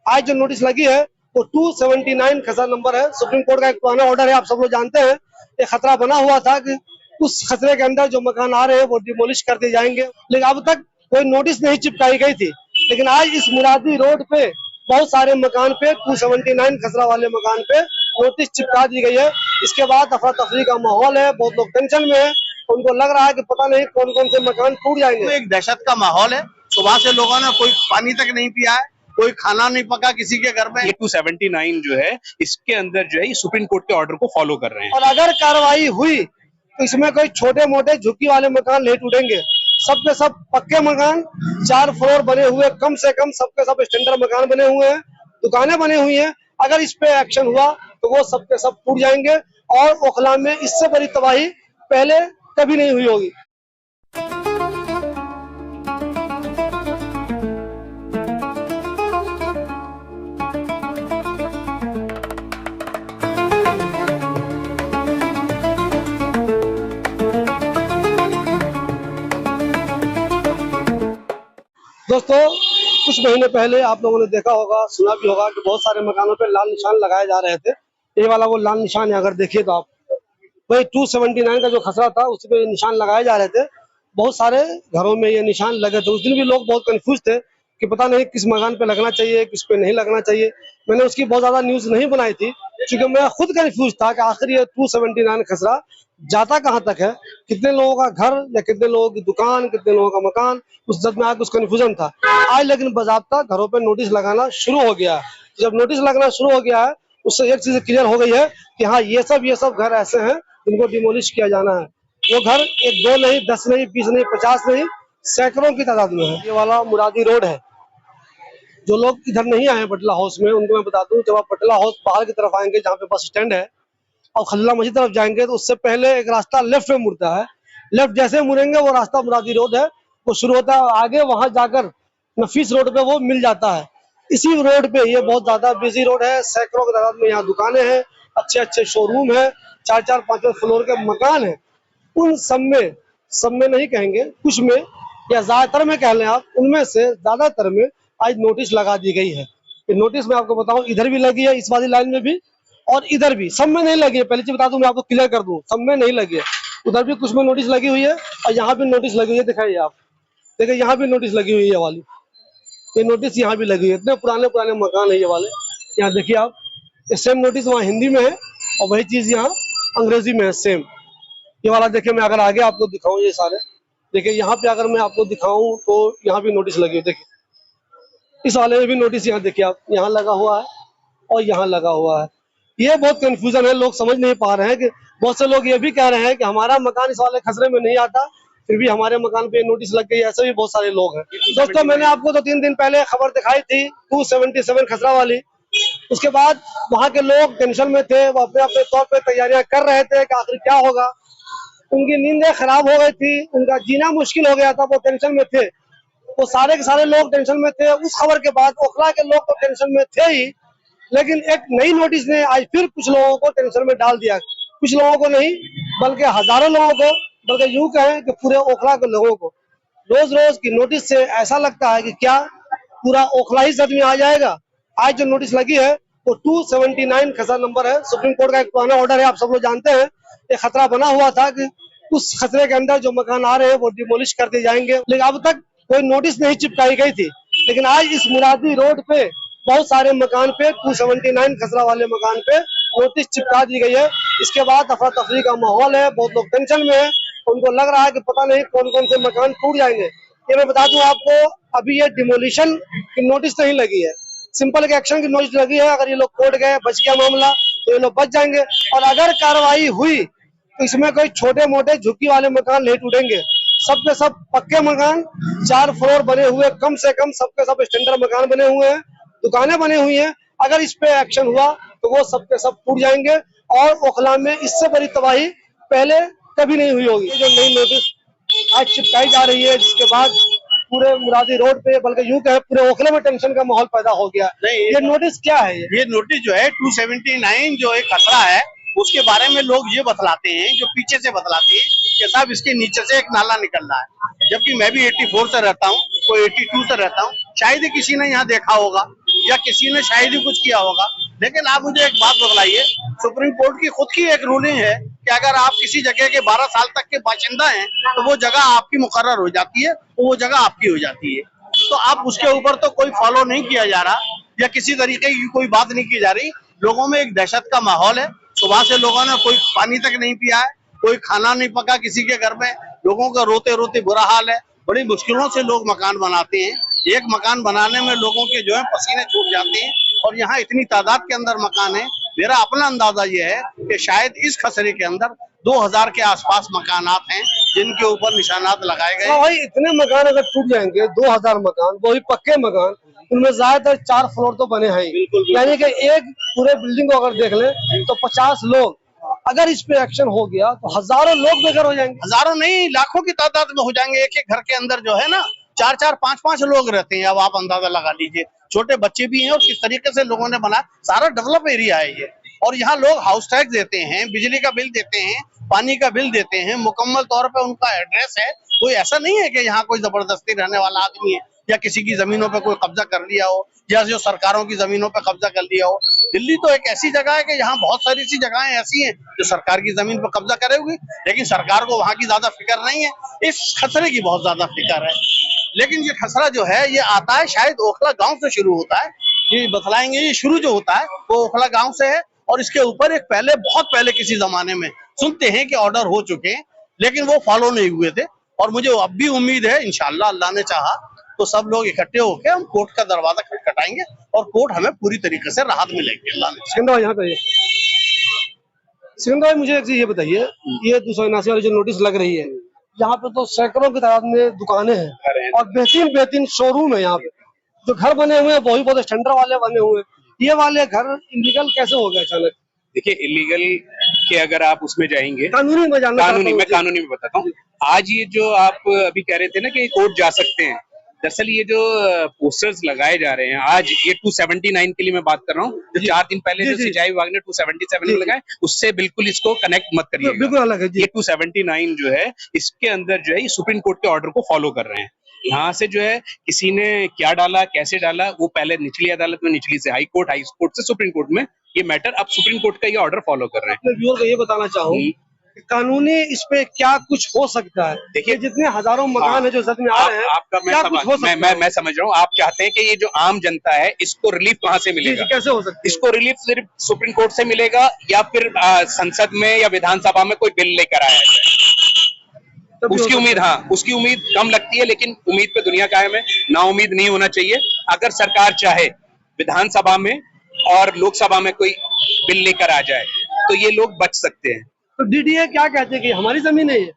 आज जो नोटिस लगी है वो 279 खसरा नंबर है। सुप्रीम कोर्ट का एक पुराना ऑर्डर है, आप सब लोग जानते हैं। ये खतरा बना हुआ था कि उस खतरे के अंदर जो मकान आ रहे हैं वो डिमोलिश कर दिए जाएंगे, लेकिन अब तक कोई नोटिस नहीं चिपकाई गई थी। लेकिन आज इस मुरादी रोड पे बहुत सारे मकान पे 279 खसरा वाले मकान पे नोटिस चिपका दी गई है। इसके बाद अफरा तफरी का माहौल है, बहुत लोग टेंशन में है। उनको लग रहा है कि पता नहीं कौन कौन से मकान टूट जाएंगे। एक दहशत का माहौल है। सुबह से लोगों ने कोई पानी तक नहीं पिया है, कोई खाना नहीं पका किसी के घर में। ये 279 जो है इसके अंदर जो है सुप्रीम कोर्ट के ऑर्डर को फॉलो कर रहे हैं। और अगर कार्रवाई हुई तो इसमें कोई छोटे मोटे झुग्गी वाले मकान नहीं टूटेंगे। सब के सब पक्के मकान, 4 फ्लोर बने हुए, कम से कम सब के सब स्टैंडर्ड मकान बने हुए हैं, दुकानें बनी हुई हैं। अगर इस पे एक्शन हुआ तो वो सब के सब टूट जाएंगे और ओखला में इससे बड़ी तबाही पहले कभी नहीं हुई होगी। दोस्तों, कुछ महीने पहले आप लोगों ने देखा होगा, सुना भी होगा कि बहुत सारे मकानों पे लाल निशान लगाए जा रहे थे। ये वाला वो लाल निशान है, अगर देखिए तो आप वही 279 का जो खसरा था उस पे निशान लगाए जा रहे थे। बहुत सारे घरों में ये निशान लगे थे। उस दिन भी लोग बहुत कंफ्यूज थे कि पता नहीं किस मकान पे लगना चाहिए, किस पे नहीं लगना चाहिए। मैंने उसकी बहुत ज्यादा न्यूज नहीं बनाई थी क्योंकि मैं खुद कंफ्यूज था कि आखिर ये 279 खसरा जाता कहाँ तक है, कितने लोगों का घर या कितने लोगों की दुकान, कितने लोगों का मकान, उस जब में आगे उस कंफ्यूजन था। आज लेकिन बाज़ाब्ता घरों पे नोटिस लगाना शुरू हो गया है। जब नोटिस लगना शुरू हो गया है उससे एक चीज क्लियर हो गई है कि हाँ, ये सब घर ऐसे हैं जिनको डिमोलिश किया जाना है। वो घर 1 2 नहीं, 10 नहीं, 20 नहीं, 50 नहीं, सैकड़ों की तादाद में है। ये वाला मुरादी रोड है। जो लोग इधर नहीं आए बटला हाउस में, उनको मैं बता दूं, जब आप बटला हाउस बाहर की तरफ आएंगे जहाँ पे बस स्टैंड है और खल्ला मस्जिद तरफ जाएंगे तो उससे पहले एक रास्ता लेफ्ट में मुड़ता है। लेफ्ट जैसे मुड़ेंगे वो रास्ता मुरादी रोड है, वो शुरू होता है। आगे वहां जाकर नफीस रोड पे वो मिल जाता है। इसी रोड पे ये बहुत ज्यादा बिजी रोड है। सैकड़ों की तादाद में यहाँ दुकानें हैं, अच्छे अच्छे शोरूम है, 4 4 5 फ्लोर के मकान है। उन सब में नहीं कहेंगे, कुछ में या ज्यादातर में कह लें आप, उनमें से ज्यादातर में आज नोटिस लगा दी गई है। ये नोटिस मैं आपको बताऊं, इधर भी लगी है, इस वाली लाइन में भी और इधर भी। सब में नहीं लगी है, पहले चीज बता दूं, मैं आपको क्लियर कर दूं, सब में नहीं लगी है। उधर भी कुछ में नोटिस लगी हुई है और यहाँ भी नोटिस लगी हुई है। दिखाइए आप, देखिए यहाँ भी नोटिस लगी हुई है वाली। ये नोटिस यहाँ भी लगी हुई है। इतने पुराने पुराने मकान है ये वाले। यहाँ देखिए आप, ये सेम नोटिस वहाँ हिंदी में है और वही चीज यहाँ अंग्रेजी में है सेम। ये वाला देखिए, मैं अगर आगे आपको दिखाऊं, ये सारे देखिए, यहाँ पे अगर मैं आपको दिखाऊं तो यहाँ भी नोटिस लगी हुई। देखिए इस वाले में भी नोटिस, यहाँ देखिए आप, यहाँ लगा हुआ है और यहाँ लगा हुआ है। ये बहुत कंफ्यूजन है, लोग समझ नहीं पा रहे हैं कि बहुत से लोग ये भी कह रहे हैं कि हमारा मकान इस वाले खसरे में नहीं आता, फिर भी हमारे मकान पे नोटिस लग गई। ऐसे भी बहुत सारे लोग हैं। दोस्तों, मैंने आपको 2 3 दिन पहले खबर दिखाई थी 277 खसरा वाली। उसके बाद वहाँ के लोग टेंशन में थे, वो अपने अपने तौर पर तैयारियां कर रहे थे कि आखिर क्या होगा। उनकी नींदें खराब हो गई थी, उनका जीना मुश्किल हो गया था, वो टेंशन में थे। वो सारे के सारे लोग टेंशन में थे। उस खबर के बाद ओखला के लोग तो टेंशन में थे ही, लेकिन एक नई नोटिस ने आज फिर कुछ लोगों को टेंशन में डाल दिया। कुछ लोगों को नहीं, बल्कि हजारों लोगों को, बल्कि यूं कहें कि पूरे ओखला के लोगों को। रोज रोज की नोटिस से ऐसा लगता है कि क्या पूरा ओखला ही सद में आ जाएगा। आज जो नोटिस लगी है वो 279 खसरा नंबर है। सुप्रीम कोर्ट का एक पुराना ऑर्डर है, आप सब लोग जानते हैं। ये खतरा बना हुआ था कि उस खतरे के अंदर जो मकान आ रहे हैं वो डिमोलिश कर दिए जाएंगे, लेकिन अब तक कोई नोटिस नहीं चिपकाई गई थी। लेकिन आज इस मुरादी रोड पे बहुत सारे मकान पे 279 खसरा वाले मकान पे नोटिस चिपका दी गई है। इसके बाद अफरा तफरी का माहौल है, बहुत लोग टेंशन में है। उनको लग रहा है कि पता नहीं कौन कौन से मकान टूट जाएंगे। ये मैं बता दूं आपको, अभी ये डिमोलिशन की नोटिस नहीं लगी है, सिंपल के एक्शन की नोटिस लगी है। अगर ये लोग कोर्ट गए, बच गया मामला, तो ये लोग बच जाएंगे। और अगर कार्रवाई हुई तो इसमें कोई छोटे मोटे झुग्गी वाले मकान नहीं टूटेंगे। सब के सब पक्के मकान, 4 फ्लोर बने हुए, कम से कम सब के सब स्टैंडर्ड मकान बने हुए हैं, दुकानें बनी हुई हैं। अगर इस पे एक्शन हुआ तो वो सब के सब टूट जाएंगे और ओखला में इससे बड़ी तबाही पहले कभी नहीं हुई होगी। जो नई नोटिस आज चिपकाई जा रही है, जिसके बाद पूरे मुरादी रोड पे, बल्कि यूं कहे पूरे ओखले में टेंशन का माहौल पैदा हो गया। नहीं, ये नोटिस क्या है? ये नोटिस जो है 279 जो एक खतरा है उसके बारे में लोग ये बतलाते हैं, जो पीछे से बतलाते हैं कि साहब इसके नीचे से एक नाला निकल रहा है। जबकि मैं भी 84 से रहता हूँ, कोई 82 से रहता हूँ, शायद ही किसी ने यहाँ देखा होगा। या किसी ने शायद ही कुछ किया होगा। लेकिन आप मुझे एक बात बतलाइए, सुप्रीम कोर्ट की खुद की एक रूलिंग है कि अगर आप किसी जगह के 12 साल तक के बाशिंदा हैं तो वो जगह आपकी मुकर्रर हो जाती है, वो जगह आपकी हो जाती है। तो आप उसके ऊपर तो कोई फॉलो नहीं किया जा रहा या किसी तरीके की कोई बात नहीं की जा रही। लोगों में एक दहशत का माहौल है। सुबह से लोगों ने कोई पानी तक नहीं पिया है, कोई खाना नहीं पका किसी के घर में। लोगों का रोते रोते बुरा हाल है। बड़ी मुश्किलों से लोग मकान बनाते हैं। एक मकान बनाने में लोगों के जो है पसीने छूट जाते हैं और यहाँ इतनी तादाद के अंदर मकान है। मेरा अपना अंदाजा ये है कि शायद इस खसरे के अंदर 2000 के आसपास मकानात हैं जिनके ऊपर निशानात लगाए गए। भाई इतने मकान अगर टूट जाएंगे, 2000 मकान, वो भी पक्के मकान, उनमें ज्यादातर 4 फ्लोर तो बने हैं। यानी कि एक पूरे बिल्डिंग को अगर देख ले तो 50 लोग, अगर इस पे एक्शन हो गया तो हजारों लोग बेघर हो जाएंगे। हजारों नहीं, लाखों की तादाद में हो जाएंगे। एक एक घर के अंदर जो है ना 4-4, 5-5 लोग रहते हैं। अब आप अंदाजा लगा लीजिए, छोटे बच्चे भी हैं और किस तरीके से लोगों ने बनाया। सारा डेवलप एरिया है ये, और यहाँ लोग हाउस टैक्स देते हैं, बिजली का बिल देते हैं, पानी का बिल देते हैं, मुकम्मल तौर पे उनका एड्रेस है। कोई ऐसा नहीं है कि यहाँ कोई जबरदस्ती रहने वाला आदमी है या किसी की जमीनों पे कोई कब्जा कर लिया हो या जो सरकारों की जमीनों पे कब्जा कर लिया हो। दिल्ली तो एक ऐसी जगह है कि यहाँ बहुत सारी सी जगहें ऐसी हैं जो सरकार की जमीन पर कब्जा करे हुए, लेकिन सरकार को वहां की ज्यादा फिक्र नहीं है। इस खसरे की बहुत ज्यादा फिक्र है। लेकिन ये खसरा जो है ये आता है शायद ओखला गांव से शुरू होता है। ये बतलाएंगे, ये शुरू जो होता है वो ओखला गांव से है और इसके ऊपर एक पहले, बहुत पहले किसी जमाने में सुनते हैं कि ऑर्डर हो चुके हैं, लेकिन वो फॉलो नहीं हुए थे। और मुझे अब भी उम्मीद है इंशाल्लाह अल्लाह ने चाहा तो सब लोग इकट्ठे होकर हम कोर्ट का दरवाजा खटखटाएंगे और कोर्ट हमें पूरी तरीके से राहत मिलेगी अल्लाह ने। सिकंदर भाई यहाँ पे, सिकंदर भाई मुझे एक चीज ये बताइए, ये 279 वाली जो नोटिस लग रही है, यहाँ पे तो सैकड़ों की तादाद में दुकानें हैं और बेहतरीन बेहतरीन शोरूम है। यहाँ पे जो घर बने हुए हैं वो भी बहुत स्टैंडर्ड वाले बने हुए हैं। ये वाले घर इलीगल कैसे हो गए अचानक? देखिए, इलीगल के अगर आप उसमें जाएंगे, कानूनी में जानना कानूनी में बताता हूँ। आज ये जो आप अभी कह रहे थे ना कि कोर्ट जा सकते हैं, दरअसल ये जो पोस्टर्स लगाए जा रहे हैं आज, ये 279 के लिए मैं बात कर रहा हूँ। जो 4 दिन पहले जो सिंचाई विभाग ने 277 में लगाए, उससे बिल्कुल इसको कनेक्ट मत करिए, बिल्कुल अलग है। ये 279 जो है इसके अंदर जो है ये सुप्रीम कोर्ट के ऑर्डर को फॉलो कर रहे हैं। यहाँ से जो है किसी ने क्या डाला, कैसे डाला, वो पहले निचली अदालत में, निचली से हाई कोर्ट से सुप्रीम कोर्ट में ये मैटर, अब सुप्रीम कोर्ट का ये ऑर्डर फॉलो कर रहे हैं। मैं व्यूअर को ये बताना चाहूँ कानूनी इस पे क्या कुछ हो सकता है। देखिए, जितने हजारों मकान है जो सद में आ रहे हैं, आपका मैं समझ रहा हूँ। आप चाहते हैं कि ये जो आम जनता है इसको रिलीफ कहाँ से मिलेगा, कैसे हो सकता है? इसको रिलीफ सिर्फ सुप्रीम कोर्ट से मिलेगा या फिर संसद में या विधानसभा में कोई बिल लेकर आया जाए। उसकी उम्मीद, हाँ, उसकी उम्मीद कम लगती है, लेकिन उम्मीद पे दुनिया कायम है। ना उम्मीद नहीं होना चाहिए। अगर सरकार चाहे विधानसभा में और लोकसभा में कोई बिल लेकर आ जाए तो ये लोग बच सकते हैं। तो डीडीए क्या कहते हैं कि हमारी जमीन है ये?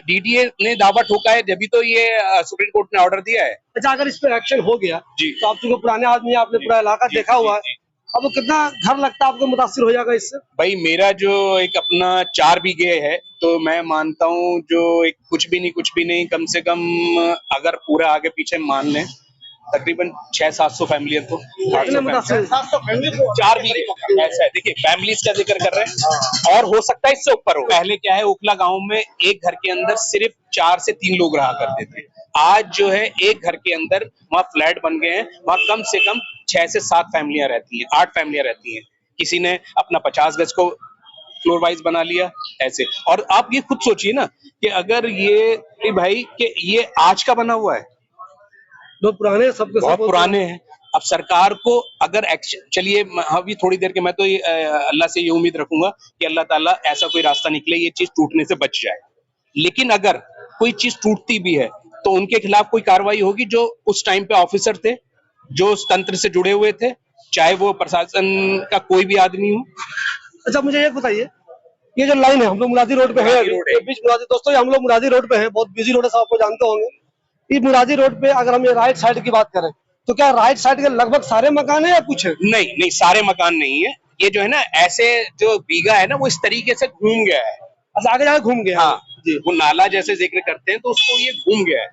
डीडीए ने दावा ठोका है, जब भी तो ये सुप्रीम कोर्ट ने ऑर्डर दिया है। अच्छा, अगर इस पे एक्शन हो गया जी, तो आप चूंकि पुराने आदमी, आपने पूरा इलाका देखा हुआ है, अब वो कितना घर लगता है आपको मुतासिर हो जाएगा इससे? भाई मेरा जो एक अपना 4 बीघे है, तो मैं मानता हूँ जो एक कुछ भी नहीं, कम से कम अगर पूरा आगे पीछे मान लें तकरीबन 600-700 फैमिली को, 4 बीघे ऐसा है। देखिए, फैमिलीज का जिक्र कर रहे हैं और हो सकता है इससे ऊपर हो। पहले क्या है, ओखला गांव में एक घर के अंदर सिर्फ 4 से 3 लोग रहा करते थे। आज जो है एक घर के अंदर वहाँ फ्लैट बन गए हैं, वहाँ कम से कम 6 से 7 फैमिलियां रहती हैं, 8 फैमिलियां रहती हैं। किसी ने अपना 50 गज को फ्लोर वाइज बना लिया ऐसे। और आप ये खुद सोचिए ना कि अगर ये भाई कि ये आज का बना हुआ है, बहुत पुराने, सबके बहुत पुराने हैं। अब सरकार को अगर एक्शन, चलिए अभी थोड़ी देर के मैं तो अल्लाह से ये उम्मीद रखूंगा कि अल्लाह ताला ऐसा कोई रास्ता निकले, ये चीज टूटने से बच जाए। लेकिन अगर कोई चीज टूटती भी है तो उनके खिलाफ कोई कार्रवाई होगी जो उस टाइम पे ऑफिसर थे, जो उस तंत्र से जुड़े हुए थे, चाहे वो प्रशासन का कोई भी आदमी हो। अच्छा, मुझे ये बताइए, ये जो लाइन है, हम लोग मुरादी रोड पे है, बीच मुरादी, दोस्तों हम लोग मुरादी रोड पे है, बहुत बिजी रोड है, सब आपको जानते होंगे। इस मुरादी रोड पे अगर हम ये राइट साइड की बात करें तो क्या राइट साइड के लगभग सारे मकान है या कुछ है? नहीं, सारे मकान नहीं है। ये जो है ना, ऐसे जो बीघा है ना, वो इस तरीके से घूम गया है। अच्छा, आगे जाके घूम गया। हाँ जी, वो नाला जैसे जिक्र करते हैं तो उसको ये घूम गया है,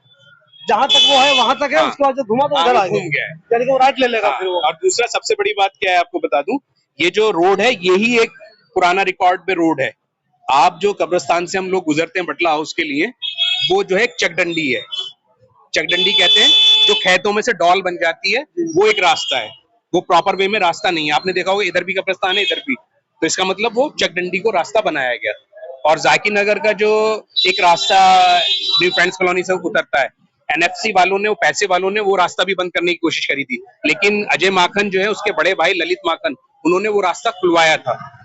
जहाँ तक वो है वहां तक है। हाँ, उसके बाद जो घुमा तो उधर आ घूम गया है, यानी कि वो राइट ले लेगा। हाँ, फिर वो, और दूसरा सबसे बड़ी बात क्या है आपको बता दूं, ये जो रोड है यही एक पुराना रिकॉर्ड पे रोड है। आप जो कब्रिस्तान से हम लोग गुजरते हैं बटला हाउस के लिए, वो जो है चकडंडी है, चकडंडी कहते हैं, जो खेतों में से डॉल बन जाती है, वो एक रास्ता है। वो प्रॉपर वे में रास्ता नहीं है। आपने देखा होगा इधर भी कब्रिस्तान है, इधर भी, तो इसका मतलब वो चकडंडी को रास्ता बनाया गया। और जाकिर नगर का जो एक रास्ता न्यू फ्रेंड्स कॉलोनी से उतरता है, एनएफसी वालों ने, वो पैसे वालों ने वो रास्ता भी बंद करने की कोशिश करी थी, लेकिन अजय माखन जो है, उसके बड़े भाई ललित माखन, उन्होंने वो रास्ता खुलवाया था।